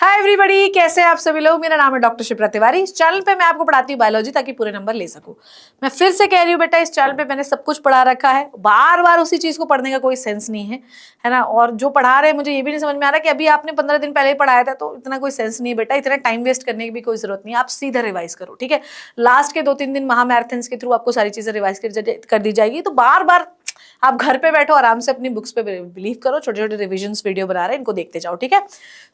Hi everybody, कैसे हैं आप सभी लोग। मेरा नाम है डॉक्टर शिप्रा तिवारी। इस चैनल पे मैं आपको पढ़ाती हूँ बायोलॉजी ताकि पूरे नंबर ले सकूं। मैं फिर से कह रही हूँ बेटा, इस चैनल पे मैंने सब कुछ पढ़ा रखा है, बार बार उसी चीज को पढ़ने का कोई सेंस नहीं है ना। और जो पढ़ा रहे हैं मुझे ये भी नहीं समझ में आ रहा कि अभी आपने 15 दिन पहले ही पढ़ाया था, तो इतना कोई सेंस नहीं है बेटा। इतना टाइम वेस्ट करने की भी कोई जरूरत नहीं है, आप सीधा रिवाइज करो, ठीक है। लास्ट के 2-3 दिन महामैराथन्स के थ्रू आपको सारी चीजें रिवाइज कर दी जाएगी, तो बार बार आप घर पे बैठो, आराम से अपनी बुक्स पे बिलीव करो, छोटे छोटे रिविजन्स वीडियो बना रहे हैं, इनको देखते जाओ, ठीक है।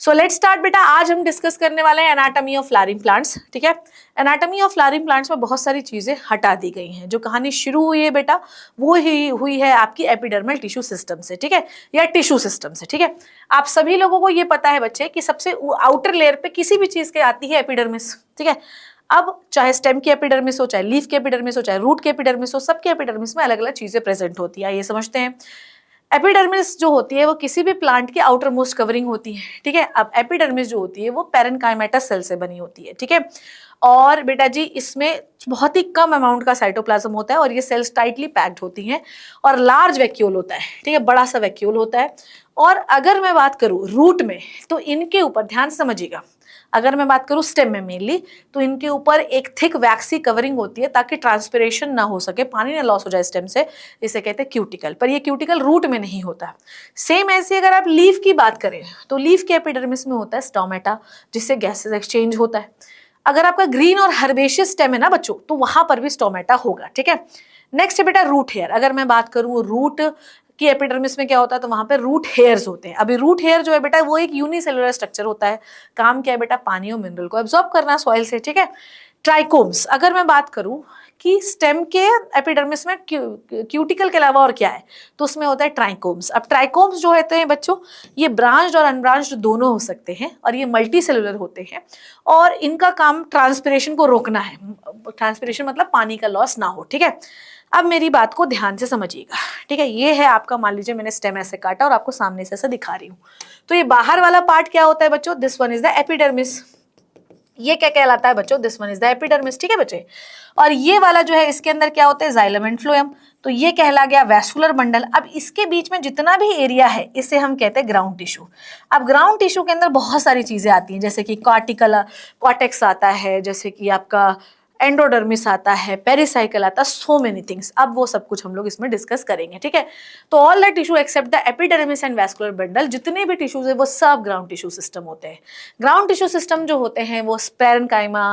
सो लेट्स स्टार्ट बेटा। आज हम डिस्कस करने वाले हैं एनाटॉमी ऑफ फ्लावरिंग प्लांट्स, ठीक है। एनाटॉमी ऑफ फ्लावरिंग प्लांट्स में बहुत सारी चीजें हटा दी गई हैं। जो कहानी शुरू हुई है बेटा, वो ही हुई है आपकी एपिडर्मल टिश्यू सिस्टम से, ठीक है, या टिश्यू सिस्टम से, ठीक है। आप सभी लोगों को ये पता है बच्चे कि सबसे आउटर लेयर पे किसी भी चीज के आती है एपिडर्मिस, ठीक है। अब चाहे स्टेम की एपिडर्मिस हो, चाहे लीफ की एपिडर्मिस हो, चाहे रूट की एपिडर्मिस हो, सबके एपिडर्मिस में अलग अलग चीजें प्रेजेंट होती है। ये समझते हैं। एपिडर्मिस जो होती है वो किसी भी प्लांट की आउटर मोस्ट कवरिंग होती है, ठीक है। अब एपिडर्मिस जो होती है वो पैरेन्काइमेटा सेल से बनी होती है, ठीक है। और बेटा जी इसमें बहुत ही कम अमाउंट का साइटोप्लाज्म होता है और ये सेल्स टाइटली पैक्ड होती हैं और लार्ज वैक्यूल होता है, ठीक है, बड़ा सा वैक्यूल होता है। और अगर मैं बात करूं रूट में, तो इनके ऊपर ध्यान से समझिएगा, अगर मैं बात करूं स्टेम में मेनली, तो इनके ऊपर एक थिक वैक्सी कवरिंग होती है ताकि ट्रांसपिरेशन ना हो सके, पानी ना लॉस हो जाए स्टेम से, इसे कहते हैं क्यूटिकल। पर ये क्यूटिकल रूट में नहीं होता। सेम ऐसे अगर आप लीफ की बात करें, तो लीफ के एपिडर्मिस में होता है स्टोमेटा, जिससे गैसेस एक्सचेंज होता है। अगर आपका ग्रीन और हर्बेशियस स्टेम है ना बच्चों, तो वहां पर भी स्टोमेटा होगा, ठीक है। नेक्स्ट है बेटा रूट हेयर। अगर मैं बात करूं रूट कि एपिडर्मिस में क्या होता है, तो वहां पे रूट हेयर्स होते हैं। अभी रूट हेयर जो है बेटा, वो एक यूनिसेलुलर स्ट्रक्चर होता है। काम क्या है बेटा, पानी और मिनरल को एब्जॉर्ब करना सॉइल से, ठीक है। ट्राइकोम्स, अगर मैं बात करूं कि स्टेम के एपिडर्मिस में क्यूटिकल के अलावा और क्या है, तो उसमें होता है ट्राइकोम्स। अब ट्राइकोम्स जो होते हैं बच्चों, ये ब्रांच्ड और अनब्रांच्ड दोनों हो सकते हैं और ये मल्टी सेलुलर होते हैं और इनका काम ट्रांसपिरेशन को रोकना है। ट्रांसपिरेशन मतलब पानी का लॉस ना हो, ठीक है। अब मेरी बात को ध्यान से समझिएगा, ठीक है। ये है आपका, मान लीजिए मैंने स्टेम ऐसे काटा और आपको सामने से ऐसे दिखा रही हूँ, तो ये बाहर वाला पार्ट क्या होता है बच्चों, this one is the epidermis. ये क्या कहलाता है बच्चों, this one is the epidermis, ठीक है बच्चे। और ये वाला जो है, इसके अंदर क्या होता है, जाइलम एंड फ्लोएम, तो ये कहला गया वैस्कुलर बंडल। अब इसके बीच में जितना भी एरिया है, इसे हम कहते हैं ग्राउंड टिश्यू। अब ग्राउंड टिश्यू के अंदर बहुत सारी चीजें आती हैं, जैसे कि कॉर्टिकल कॉर्टेक्स आता है, जैसे कि आपका एंडोडर्मिस आता है, पेरिसाइकल आता है, सो मेनी थिंग्स। अब वो सब कुछ हम लोग इसमें डिस्कस करेंगे, ठीक है। तो all the tissue except the epidermis and vascular bundle, जितने भी टिश्यूज है वो सब ग्राउंड टिश्यू सिस्टम होते हैं। ग्राउंड टिश्यू सिस्टम जो होते हैं वो पैरेन्काइमा,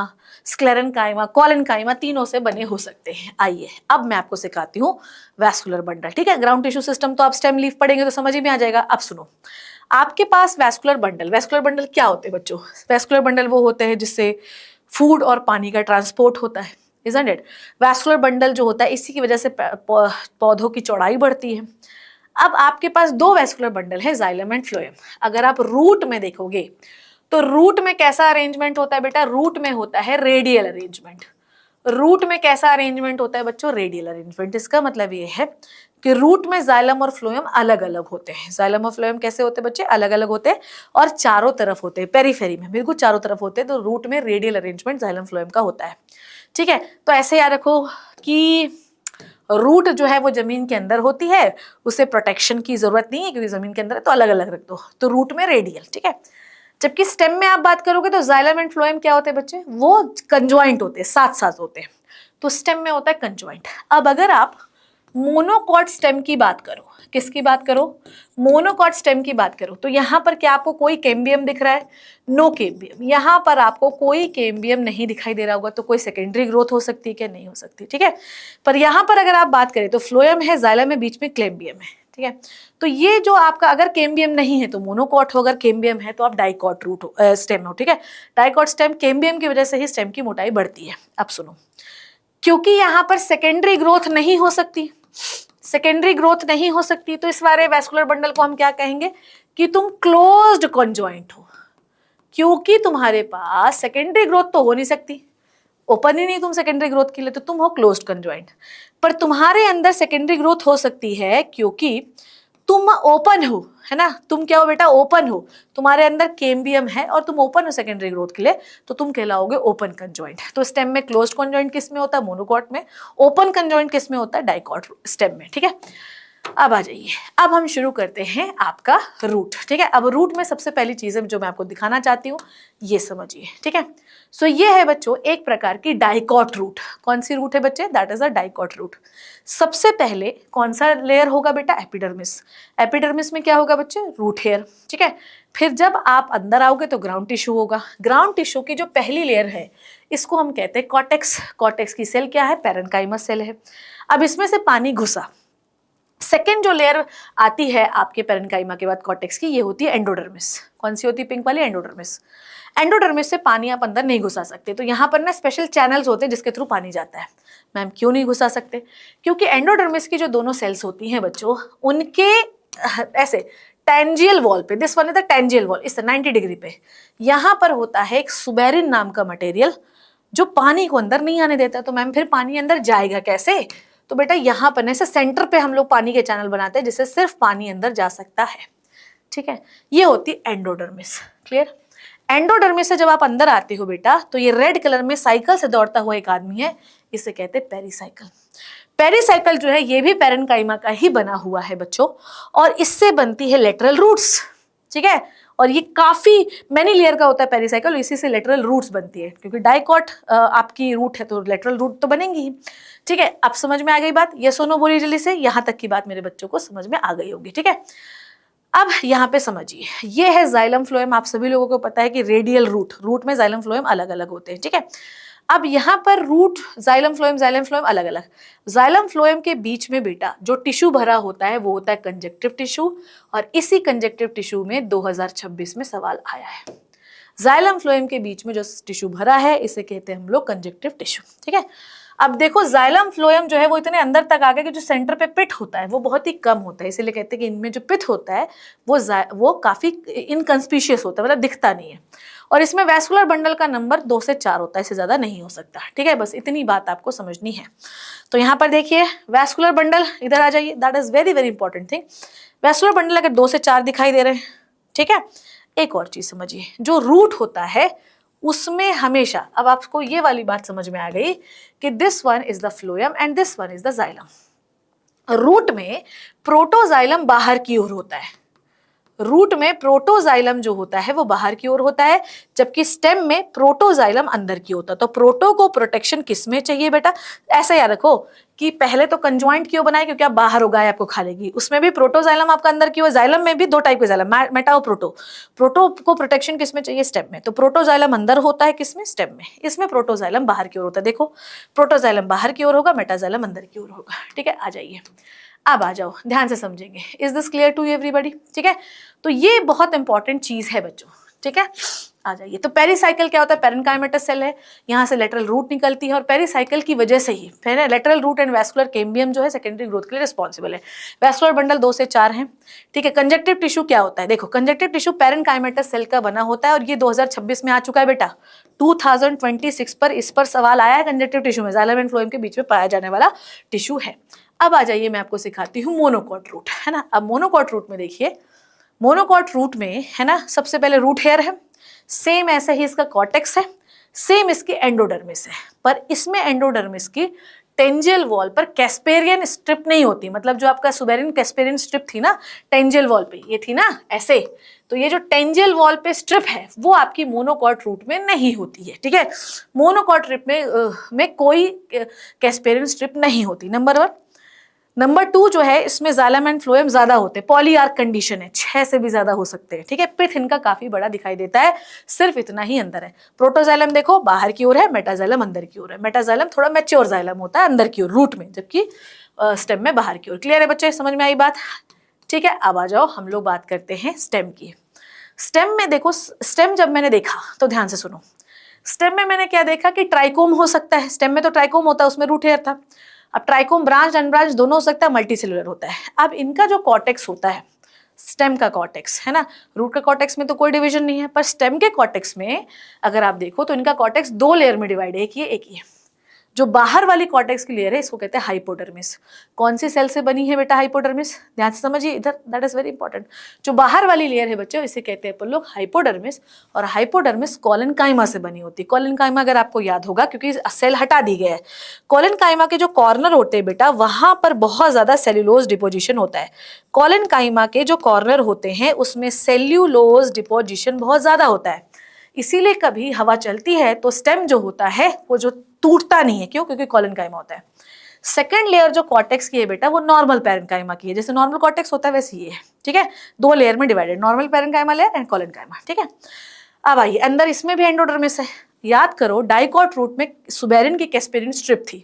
स्क्लेरेन्काइमा, कोलेन्काइमा, तीनों से बने हो सकते हैं। आइए अब मैं आपको सिखाती हूँ वैस्कुलर बंडल, ठीक है। ग्राउंड टिश्यू सिस्टम तो आप स्टेम लीफ पढ़ेंगे तो समझ ही में आ जाएगा। अब सुनो, आपके पास वैस्कुलर बंडल क्या होते हैं बच्चों। वैस्कुलर बंडल वो होते हैं जिससे फूड और पानी का ट्रांसपोर्ट होता है, इजंट इट। वैस्कुलर बंडल जो होता है, इसी की वजह से पौधों की चौड़ाई बढ़ती है। अब आपके पास दो वैस्कुलर बंडल है, जाइलम एंड फ्लोएम। अगर आप रूट में देखोगे, तो रूट में कैसा अरेंजमेंट होता है बेटा, रूट में होता है रेडियल अरेंजमेंट। रूट में कैसा अरेंजमेंट होता है बच्चों, रेडियल अरेंजमेंट। इसका मतलब ये है कि रूट में जाइलम और फ्लोएम अलग अलग होते हैं। जाइलम और फ्लोएम कैसे होते हैं बच्चे, अलग अलग होते हैं और चारों तरफ होते हैं, पेरीफेरी में बिल्कुल चारों तरफ होते हैं। तो रूट में रेडियल अरेंजमेंट जाइलम फ्लोएम का होता है, ठीक है। तो ऐसे याद रखो कि रूट जो है वो जमीन के अंदर होती है, उसे प्रोटेक्शन की जरूरत नहीं है क्योंकि जमीन के अंदर है, तो अलग अलग रख दो, तो रूट में रेडियल, ठीक है। जबकि स्टेम में आप बात करोगे तो जाइलम एंड फ्लोएम क्या होते हैं बच्चे, वो कंजॉइंट होते हैं, साथ साथ होते हैं। तो स्टेम में होता है कंजॉइंट। अब अगर आप मोनोकॉट स्टेम की बात करो, किसकी बात करो, मोनोकॉट स्टेम की बात करो, तो यहाँ पर क्या आपको कोई कैम्बियम दिख रहा है, नो कैम्बियम। यहाँ पर आपको कोई कैम्बियम नहीं दिखाई दे रहा होगा, तो कोई सेकेंडरी ग्रोथ हो सकती है क्या, नहीं हो सकती, ठीक है। पर यहाँ पर अगर आप बात करें तो फ्लोएम है, जाइलम है, बीच में कैम्बियम है, ठीक है। तो ये जो आपका, अगर कैम्बियम नहीं है तो मोनोकॉट हो, अगर कैम्बियम है तो आप डाइकॉट रूट हो, स्टेम हो, ठीक है। डाइकॉट स्टेम, कैम्बियम की वजह से ही स्टेम की मोटाई बढ़ती है। अब सुनो, क्योंकि यहाँ पर सेकेंडरी ग्रोथ नहीं हो सकती, सेकेंडरी ग्रोथ नहीं हो सकती, तो इस वाले वैस्कुलर बंडल को हम क्या कहेंगे कि तुम क्लोज्ड कॉन्जॉइंट हो। क्योंकि तुम्हारे पास सेकेंडरी ग्रोथ तो हो नहीं सकती, ओपन ही नहीं तुम सेकेंडरी ग्रोथ के लिए, तो तुम हो क्लोज्ड कॉन्जॉइंट। पर तुम्हारे अंदर सेकेंडरी ग्रोथ हो सकती है क्योंकि तुम ओपन हो, है ना। तुम क्या हो बेटा, ओपन हो, तुम्हारे अंदर कैम्बियम है और तुम ओपन हो सेकेंडरी ग्रोथ के लिए, तो तुम कहलाओगे ओपन कंजॉइंट। तो स्टेम में क्लोज्ड कंजॉइंट किस में होता है, मोनोकॉट में। ओपन कंजॉइंट किस में होता है, डाइकॉट स्टेम में, ठीक है। अब आ जाइए, अब हम शुरू करते हैं आपका रूट। ठीक है, अब रूट में सबसे पहली चीज है जो मैं आपको दिखाना चाहती हूँ, ये समझिए। ठीक है, सो ये है बच्चों एक प्रकार की डाइकॉट रूट। कौन सी रूट है बच्चे? That is a dicot root. सबसे पहले कौन सा लेयर होगा बेटा? एपिडर्मिस। एपिडर्मिस में क्या होगा बच्चे? Root hair. ठीक है, फिर जब आप अंदर आओगे तो ग्राउंड टिश्यू होगा। ग्राउंड टिश्यू की जो पहली लेयर है इसको हम कहते हैं कॉर्टेक्स। कॉर्टेक्स की सेल क्या है? पैरेन्काइमस सेल है। अब इसमें से पानी घुसा। सेकेंड जो लेयर आती है आपके पैरेन्काइमा के बाद कॉर्टेक्स की, ये होती है एंडोडर्मिस। कौन सी होती है? पिंक वाली, एंडोडर्मिस। एंडोडर्मिस से पानी आप अंदर नहीं घुसा सकते, तो यहाँ पर ना स्पेशल चैनल्स होते हैं जिसके थ्रू पानी जाता है। मैम क्यों नहीं घुसा सकते? क्योंकि एंडोडर्मिस की जो दोनों सेल्स होती हैं बच्चों, उनके ऐसे टेंजियल वॉल पे, this one is the tangential wall, इस 90 डिग्री पे यहाँ पर होता है एक सुबेरिन नाम का मटेरियल जो पानी को अंदर नहीं आने देता। तो मैम फिर पानी अंदर जाएगा कैसे? तो बेटा यहाँ पर ऐसे सेंटर पे हम लोग पानी के चैनल बनाते हैं जिससे सिर्फ पानी अंदर जा सकता है। ठीक है, ये होती है एंडोडर्मिस। क्लियर? एंडोडर्मिस से जब आप अंदर आते हो बेटा, तो ये रेड कलर में साइकिल से दौड़ता हुआ एक आदमी है, इसे कहते हैं पेरीसाइकिल। पेरीसाइकिल जो है ये भी पैरेन्काइमा का ही बना हुआ है बच्चों, और इससे बनती है लेटरल रूट्स। ठीक है, और ये काफी मैनी लेयर का होता है पेरीसाइकिल, इसी से लेटरल रूट्स बनती है, क्योंकि डाइकॉट आपकी रूट है तो लेटरल रूट तो बनेंगी ही। ठीक है, अब समझ में आ गई बात? ये सुनो बोली जल्दी से, यहां तक की बात मेरे बच्चों को समझ में आ गई होगी। ठीक है, अब यहाँ पे समझिए, ये है जाइलम फ्लोएम। आप सभी लोगों को पता है कि रेडियल रूट में जाइलम फ्लोएम अलग अलग होते हैं। ठीक है, अब यहाँ पर रूट जाइलम फ्लोएम अलग अलग। जाइलम फ्लोएम के बीच में बेटा जो टिश्यू भरा होता है वो होता है कंजक्टिव टिश्यू, और इसी कंजक्टिव टिश्यू में 2026 में सवाल आया है। जाइलम फ्लोएम के बीच में जो टिश्यू भरा है इसे कहते हैं हम लोग कंजक्टिव टिश्यू। ठीक है, अब देखो जाइलम फ्लोएम जो है वो इतने अंदर तक आ गया कि जो सेंटर पे पिट होता है वो बहुत ही कम होता है, इसीलिए कहते हैं कि इनमें जो पिट होता है वो काफी इनकंस्पिशियस होता है, मतलब दिखता नहीं है। और इसमें वैस्कुलर बंडल का नंबर 2 से 4 होता है, इससे ज्यादा नहीं हो सकता। ठीक है, बस इतनी बात आपको समझनी है। तो यहाँ पर देखिए वैस्कुलर बंडल, इधर आ जाइए, that is very very important thing. Vascular bundle अगर 2 से 4 दिखाई दे रहे हैं, ठीक है, एक और चीज समझिए, जो रूट होता है उसमें हमेशा, अब आपको ये वाली बात समझ में आ गई कि this one is the phloem and this one is the xylem. Root में प्रोटोजाइलम बाहर की ओर होता है, रूट में प्रोटोजाइलम जो होता है वो बाहर की ओर होता है, जबकि स्टेम में प्रोटोजाइलम अंदर की होता है। तो प्रोटो को प्रोटेक्शन किस में चाहिए बेटा? ऐसे याद रखो कि पहले तो कंजॉइंट क्यों बनाए, क्योंकि आप बाहर हो गाय आपको खा लेगी, उसमें भी प्रोटोजाइलम आपका अंदर की ओर। जाइलम में भी 2 टाइप के जाइलम, मेटा और प्रोटो। प्रोटो को प्रोटेक्शन किस में चाहिए? स्टेम में। तो प्रोटोजाइलम अंदर होता है किसमें? स्टेम में। इसमें प्रोटोजाइलम बाहर की ओर होता है। देखो प्रोटोजाइलम बाहर की ओर होगा, मेटाजाइलम अंदर की ओर होगा। ठीक है, आ जाइए, अब आ जाओ, ध्यान से समझेंगे। Is this clear to everybody? ठीक है, तो ये बहुत इंपॉर्टेंट चीज है बच्चों। ठीक है, आ जाइए। तो पेरीसाइकिल क्या होता है? पैरेन्काइमेटस सेल है, यहाँ से लेटरल रूट निकलती है, और पेरीसाइकिल की वजह से ही फिर lateral root and vascular cambium जो है सेकेंडरी ग्रोथ के लिए रिस्पॉन्सिबल है। वैस्कुलर बंडल 2 से 4 हैं। ठीक है, कंजक्टिव टिश्यू क्या होता है? देखो कंजक्टिव टिश्यू पैरेन्काइमेटस सेल का बना होता है, और ये 2026 में आ चुका है बेटा। 2026 पर इस पर सवाल आया है, कंजक्टिव टिश्यू में जाइलम एंड फ्लोएम के बीच में पाया जाने वाला टिश्यू है। अब आ जाइए, मैं आपको सिखाती हूँ मोनोकॉट रूट, है ना। अब मोनोकॉट रूट में देखिए, मोनोकॉट रूट में है ना सबसे पहले रूट हेयर है, सेम ऐसे ही इसका कॉर्टेक्स है, सेम इसकी एंडोडर्मिस है, पर इसमें एंडोडर्मिस की टेंजियल वॉल पर कैस्पेरियन स्ट्रिप नहीं होती। मतलब जो आपका सुबेरिन कैस्पेरियन स्ट्रिप थी ना टेंजियल वॉल पे, ये थी ना ऐसे, तो ये जो टेंजियल वॉल पे स्ट्रिप है वो आपकी मोनोकॉट रूट में नहीं होती है। ठीक है, मोनोकॉट रूट में कोई कैस्पेरियन स्ट्रिप नहीं होती, नंबर 1। नंबर 2 जो है, इसमें जाइलम एंड फ्लोएम ज्यादा होते हैं, पॉलीआर्क कंडीशन है, 6 से भी ज्यादा हो सकते हैं। ठीक है, पिथ इनका काफी बड़ा दिखाई देता है, सिर्फ इतना ही अंदर है। प्रोटोजाइलम देखो बाहर की ओर है, मेटाजाइलम अंदर की ओर है। मेटाजाइलम थोड़ा मैच्योर जाइलम होता है अंदर की ओर रूट में, जबकि स्टेम में बाहर की ओर। क्लियर है बच्चे, समझ में आई बात? ठीक है, अब आ जाओ हम लोग बात करते हैं स्टेम की। स्टेम में देखो, स्टेम जब मैंने देखा तो ध्यान से सुनो, स्टेम में मैंने क्या देखा कि ट्राइकोम हो सकता है। स्टेम में तो ट्राइकोम होता है, उसमें रूट हेयर था। अब ट्राइकोम ब्रांच अनब्रांच दोनों हो सकता है, मल्टीसेलुलर होता है। अब इनका जो कॉर्टेक्स होता है, स्टेम का कॉर्टेक्स है ना, रूट का कॉर्टेक्स में तो कोई डिवीजन नहीं है, पर स्टेम के कॉर्टेक्स में अगर आप देखो तो इनका कॉर्टेक्स 2 लेयर में डिवाइड है, एक ये एक ये। जो बाहर वाली कॉर्टेक्स की लेयर है इसको कहते हैं हाइपोडर्मिस। कौन सी सेल से बनी है बेटा हाइपोडर्मिस, ध्यान से समझिए इधर, दैट इज वेरी इंपॉर्टेंट। जो बाहर वाली लेयर है बच्चों इसे कहते हैं अपन लोग हाइपोडर्मिस, और हाइपोडर्मिस कोलेनकाइमा से बनी होती है। कोलेनकाइमा अगर आपको याद होगा क्योंकि सेल हटा दी गया है, कोलेनकाइमा के जो कॉर्नर होते हैं बेटा वहां पर बहुत ज्यादा सेल्यूलोज डिपोजिशन होता है। कोलेनकाइमा के जो कॉर्नर होते हैं उसमें सेल्यूलोज डिपोजिशन बहुत ज्यादा होता है, इसीलिए कभी हवा चलती है तो स्टेम जो होता है वो जो टूटता नहीं है, क्यों, क्योंकि कोलेनकाइमा होता है। सेकेंड लेयर जो कॉर्टेक्स की है बेटा वो नॉर्मल पैरेन्काइमा की है, जैसे नॉर्मल कॉर्टेक्स होता है वैसे ये है, ठीक है, दो लेयर में divided, normal parenchyma layer and collenchyma, ठीक है। अब आइए अंदर इसमें भी एंडोडर्मिस है। याद करो डाइकॉट रूट में सुबेरिन की कैस्पेरिन स्ट्रिप थी,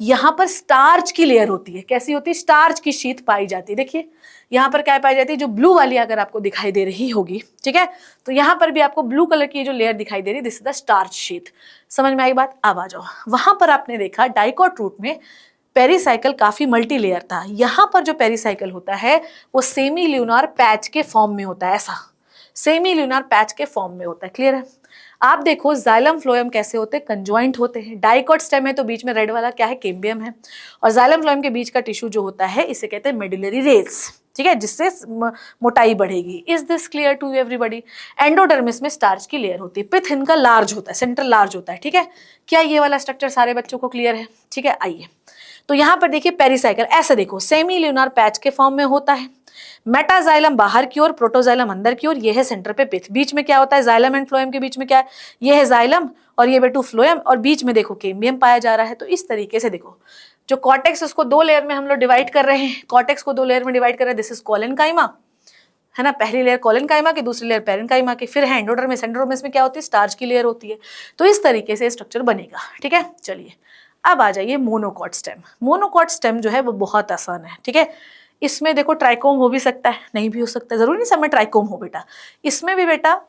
यहाँ पर स्टार्च की लेयर होती है, कैसी होती है, स्टार्च की शीट पाई जाती है। देखिए यहाँ पर क्या पाई जाती है, जो ब्लू वाली अगर आपको दिखाई दे रही होगी, ठीक है, तो यहाँ पर भी आपको ब्लू कलर की जो लेयर दिखाई दे रही है, this is the starch sheet. समझ में आई बात, अब आ जाओ, वहां पर आपने देखा डाइकॉट रूट में पेरीसाइकिल काफी मल्टी लेयर था, यहाँ पर जो पेरीसाइकिल होता है वो सेमी ल्यूनार पैच के फॉर्म में होता है, ऐसा सेमी ल्यूनार पैच के फॉर्म में होता है, क्लियर है। आप देखो जाइलम फ्लोएम कैसे होते हैं, कंजॉइंट होते हैं। डाइकॉट स्टेम है तो बीच में रेड वाला क्या है, कैम्बियम है, और जाइलम फ्लोएम के बीच का टिश्यू जो होता है इसे कहते हैं मेडुलरी रेस, ठीक है, जिससे मोटाई बढ़ेगी। Is this clear to everybody. Endodermis में स्टार्च की लेयर होती है, पिथ इनका लार्ज होता है, सेंटर लार्ज होता है, ठीक है। क्या ये वाला स्ट्रक्चर सारे बच्चों को क्लियर है, ठीक है। आइए तो यहाँ पर देखिए पेरीसाइकिल ऐसा देखो सेमी ल्यूनार पैच के फॉर्म में होता है, मेटाजाइलम बाहर की ओर, प्रोटोजाइलम अंदर की ओर, ये है सेंटर पे पिथ, बीच में क्या होता है, जाइलम एंड फ्लोएम के बीच में क्या है, ये है जाइलम और ये बेटू फ्लोएम, और बीच में देखो कैम्बियम पाया जा रहा है। तो इस तरीके से देखो जो कॉर्टेक्स उसको दो लेयर में हम लोग डिवाइड कर रहे हैं, कॉर्टेक्स को दो लेयर में डिवाइड कर रहे हैं, दिस इज कोलेनकाइमा, है ना, पहली लेयर कोलेनकाइमा की, दूसरी लेयर पेरेन्काइमा की, फिर है एंडोडर्मिस, एंडोडर्मिस में क्या होती है, स्टार्च की लेयर होती है। तो इस तरीके से स्ट्रक्चर बनेगा, ठीक है। चलिए अब आ जाइए मोनोकॉट स्टेम। मोनोकॉट स्टेम जो है वो बहुत आसान है, ठीक है। इसमें देखो ट्राइकोम हो भी सकता है, नहीं भी हो सकता है, जरूरी नहीं सब में ट्राइकोम हो बेटा। इसमें भी बेटा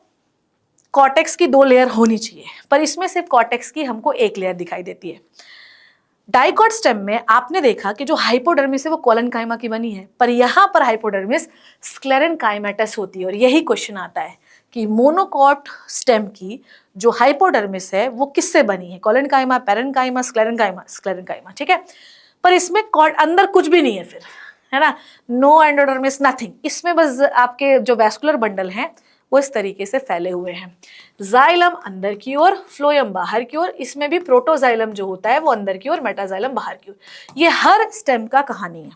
कॉर्टेक्स की दो लेयर होनी चाहिए, पर इसमें सिर्फ कॉर्टेक्स की हमको एक लेयर दिखाई देती है। डाइकॉट स्टेम में आपने देखा कि जो हाइपोडर्मिस है वो कोलेनकाइमा की बनी है, पर यहाँ पर हाइपोडर्मिस स्क्लेरेनकाइमेटस होती है, और यही क्वेश्चन आता है कि मोनोकॉट स्टेम की जो हाइपोडर्मिस है वो किससे बनी है, कोलेनकाइमा, पेरेन्काइमा, स्क्लेरेनकाइमा, स्क्लेरेनकाइमा, ठीक है। पर इसमें अंदर कुछ भी नहीं है फिर, है ना, नो एंडोडर्मिस नथिंग, इसमें बस आपके जो वैस्कुलर बंडल हैं वो इस तरीके से फैले हुए हैं, जाइलम अंदर की ओर, फ्लोएम बाहर की ओर, इसमें भी प्रोटोजाइलम जो होता है वो अंदर की ओर, मेटाजाइलम बाहर की ओर। ये हर स्टेम का कहानी है,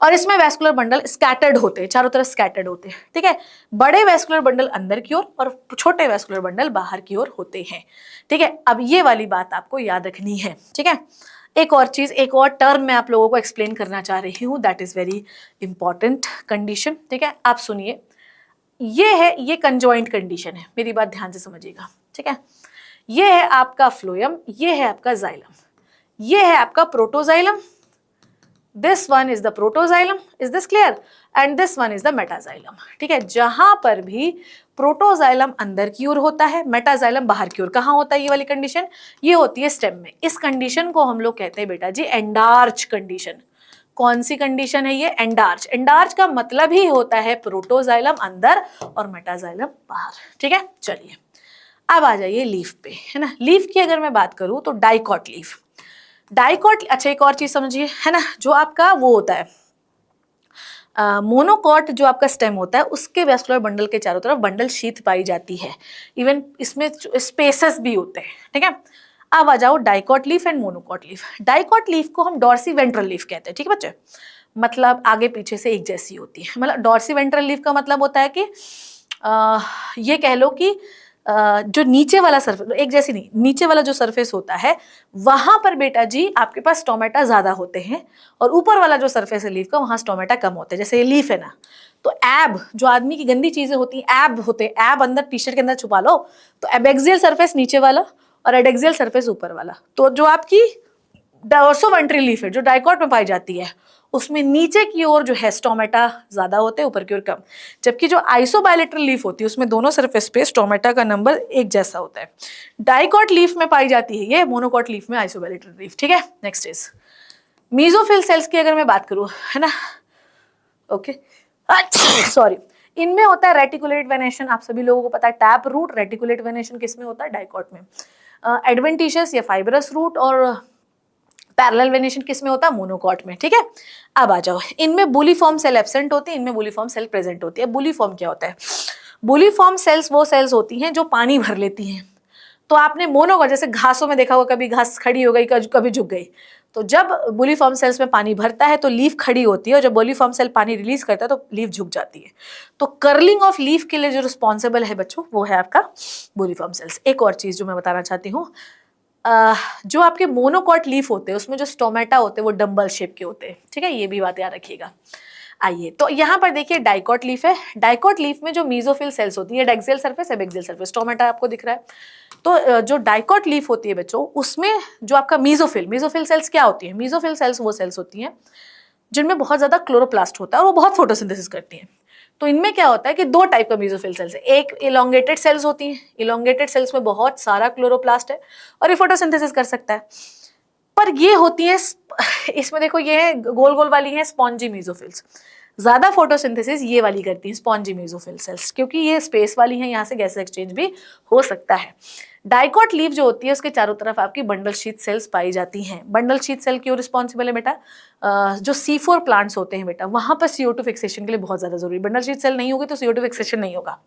और इसमें वैस्कुलर बंडल स्कैटर्ड होते हैं, चारों तरफ स्कैटर्ड होते हैं, ठीक है। बड़े वैस्कुलर बंडल अंदर की ओर और छोटे वैस्कुलर बंडल बाहर की ओर होते हैं, ठीक है। अब ये वाली बात आपको याद रखनी है, ठीक है। एक और चीज, एक और टर्म मैं आप लोगों को एक्सप्लेन करना चाह रही हूँ, that is very important condition, ठीक है। आप सुनिए, ये है, ये कंजॉइंट कंडीशन है, मेरी बात ध्यान से समझिएगा, ठीक है। ये है आपका फ्लोएम, ये है आपका जाइलम, ये है आपका protoxylem, this one is the protoxylem, is this clear, and this one is the metaxylem, ठीक है। जहां पर भी प्रोटोजाइलम अंदर की ओर होता है, मेटाजाइलम बाहर की ओर, कहां होता है ये वाली कंडीशन, ये होती है स्टेम में। इस कंडीशन को हम लोग कहते हैं बेटा जी एंडार्च कंडीशन। कौन सी कंडीशन है ये, एंडार्च। एंडार्च का मतलब ही होता है प्रोटोजाइलम अंदर और मेटाजाइलम बाहर, ठीक है। चलिए अब आ जाइए लीफ पे, है ना। लीफ की अगर मैं बात करूं तो डाइकॉट लीफ, डाइकॉट, अच्छा एक और चीज समझिए, है ना, जो आपका वो होता है मोनोकॉट, जो आपका स्टेम होता है उसके वैस्कुलर बंडल के चारों तरफ बंडल शीथ पाई जाती है, इवन इसमें स्पेसेस भी होते हैं, ठीक है। अब आ जाओ dicot leaf and monocot leaf. Dicot leaf को हम डॉर्सी वेंट्रल लीफ कहते हैं, ठीक है बच्चे, मतलब आगे पीछे से एक जैसी होती है। मतलब डॉर्सी वेंट्रल लीफ का मतलब होता है कि ये कह लो कि जो नीचे वाला सरफेस, एक जैसी नहीं, नीचे वाला जो सरफेस होता है वहां पर बेटा जी आपके पास स्टोमेटा ज्यादा होते हैं, और ऊपर वाला जो सरफेस है लीफ का वहां स्टोमेटा कम होते हैं। जैसे ये लीफ है ना, तो एब, जो आदमी की गंदी चीजें होती हैं एब होते हैं, एब अंदर टी शर्ट के अंदर छुपा लो, तो एबेक्सियल सरफेस नीचे वाला और एडेक्सियल सरफेस ऊपर वाला। तो जो आपकी डॉर्सोवेंट्रल लीफ है जो डाइकॉट में पाई जाती है, उसमें नीचे की ओर जो है स्टोमेटा ज्यादा होते हैं, ऊपर की ओर कम। जबकि जो आइसोबायलेटरल लीफ होती है उसमें दोनों सरफेस पे स्टोमेटा का नंबर एक जैसा होता है। डाइकॉट लीफ में पाई जाती है ये, मोनोकॉट लीफ में आइसोबायलेटरल लीफ, ठीक है। नेक्स्ट इज मीजोफिल सेल्स की अगर मैं बात करूं, है ना, ओके, सॉरी, इनमें होता है रेटिकुलेटेड वेनेशन। आप सभी लोगों को पता है टैप रूट, रेटिकुलेटेड वेनेशन किसमें होता है, डाइकॉट में। एडवेंटिशियस या फाइब्रस रूट और पैरेलल वेनेशन किस में होता है? मोनोकॉट में। ठीक है, अब आ जाओ, इनमें बुलीफॉर्म सेल एब्सेंट होती है, इनमें बुलीफॉर्म सेल प्रेजेंट होती है। बुलीफॉर्म क्या होता है? बुलीफॉर्म सेल्स वो सेल्स होती हैं जो पानी भर लेती हैं। तो आपने मोनोकॉट जैसे घासों में देखा होगा, कभी घास खड़ी हो गई, कभी झुक गई। तो जब बुलीफॉर्म सेल्स में पानी भरता है तो लीफ खड़ी होती है, और जब बुलीफॉर्म सेल पानी रिलीज करता है तो लीफ झुक जाती है। तो कर्लिंग ऑफ लीफ के लिए जो रिस्पॉन्सिबल है बच्चों, वो है आपका बुलीफॉर्म सेल्स। एक और चीज जो मैं बताना चाहती हूँ, जो आपके मोनोकॉट लीफ होते हैं उसमें जो स्टोमेटा होते हैं वो डंबल शेप के होते हैं। ठीक है, ये भी बात याद रखिएगा। आइए, तो यहाँ पर देखिए डाइकॉट लीफ है। डाइकॉट लीफ में जो मीजोफिल सेल्स होती है, axial surface, abaxial surface, stomata आपको दिख रहा है। तो जो डाइकॉट लीफ होती है बच्चों, उसमें जो आपका मीजोफिल सेल्स क्या होती है? मीजोफिल सेल्स वो सेल्स होती हैं जिनमें बहुत ज्यादा क्लोरोप्लास्ट होता है और वो बहुत फोटोसिंथेसिस करती हैं। तो इनमें क्या होता है कि दो टाइप का मेसोफिल सेल्स है। एक इलोंगेटेड सेल्स होती हैं, इलोंगेटेड सेल्स में बहुत सारा क्लोरोप्लास्ट है और ये फोटोसिंथेसिस कर सकता है। पर ये होती है, इसमें देखो ये है गोल गोल वाली है स्पॉन्जी मेसोफिल्स, ज्यादा फोटोसिंथेसिस ये वाली करती है स्पॉन्जी मेसोफिल सेल्स, क्योंकि ये स्पेस वाली है, यहाँ से गैस एक्सचेंज भी हो सकता है। डाइकॉट लीफ जो होती है उसके चारों तरफ आपकी बंडल शीथ सेल्स पाई जाती हैं। बंडल शीथ सेल क्यों रिस्पॉन्सिबल है बेटा? जो C4 प्लांट्स होते हैं बेटा, वहां पर CO2 फिक्सेशन के लिए बहुत ज्यादा जरूरी। बंडल शीथ सेल नहीं होगी तो CO2 फिक्सेशन नहीं होगा।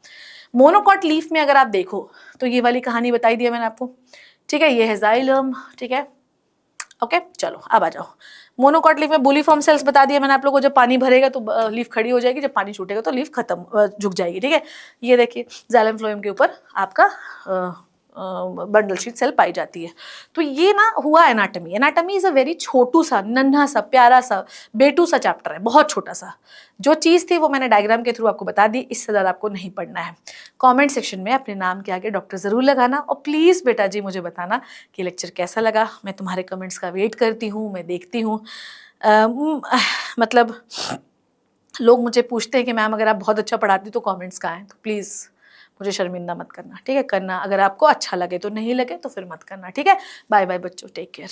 मोनोकॉट लीफ में अगर आप देखो तो ये वाली कहानी बताई दी है मैंने आपको। ठीक है, ये है जाइलम। ठीक है, ओके, चलो अब आ जाओ। मोनोकॉट लीफ में बुलीफॉर्म सेल्स बता दिया मैंने आप लोगों को। जब पानी भरेगा तो लीफ खड़ी हो जाएगी, जब पानी छूटेगा तो लीफ खत्म, झुक जाएगी। ठीक है, ये देखिए जाइलम फ्लोएम के ऊपर आपका बंडल शीट सेल पाई जाती है। तो ये ना हुआ anatomy. Anatomy is a very छोटू सा, नन्हा सा, प्यारा सा, बेटू सा चैप्टर है, बहुत छोटा सा। जो चीज़ थी वो मैंने डायग्राम के थ्रू आपको बता दी, इससे ज़्यादा आपको नहीं पढ़ना है। कमेंट सेक्शन में अपने नाम के आगे डॉक्टर ज़रूर लगाना, और प्लीज़ बेटा जी मुझे बताना कि लेक्चर कैसा लगा। मैं तुम्हारे कमेंट्स का वेट करती हूँ, मैं देखती हूँ। मतलब लोग मुझे पूछते हैं कि मैम अगर आप बहुत अच्छा पढ़ाती तो कमेंट्स कहाँ हैं, तो प्लीज़ मुझे शर्मिंदा मत करना। ठीक है, करना अगर आपको अच्छा लगे, तो नहीं लगे तो फिर मत करना। ठीक है, बाय बाय बच्चों, टेक केयर।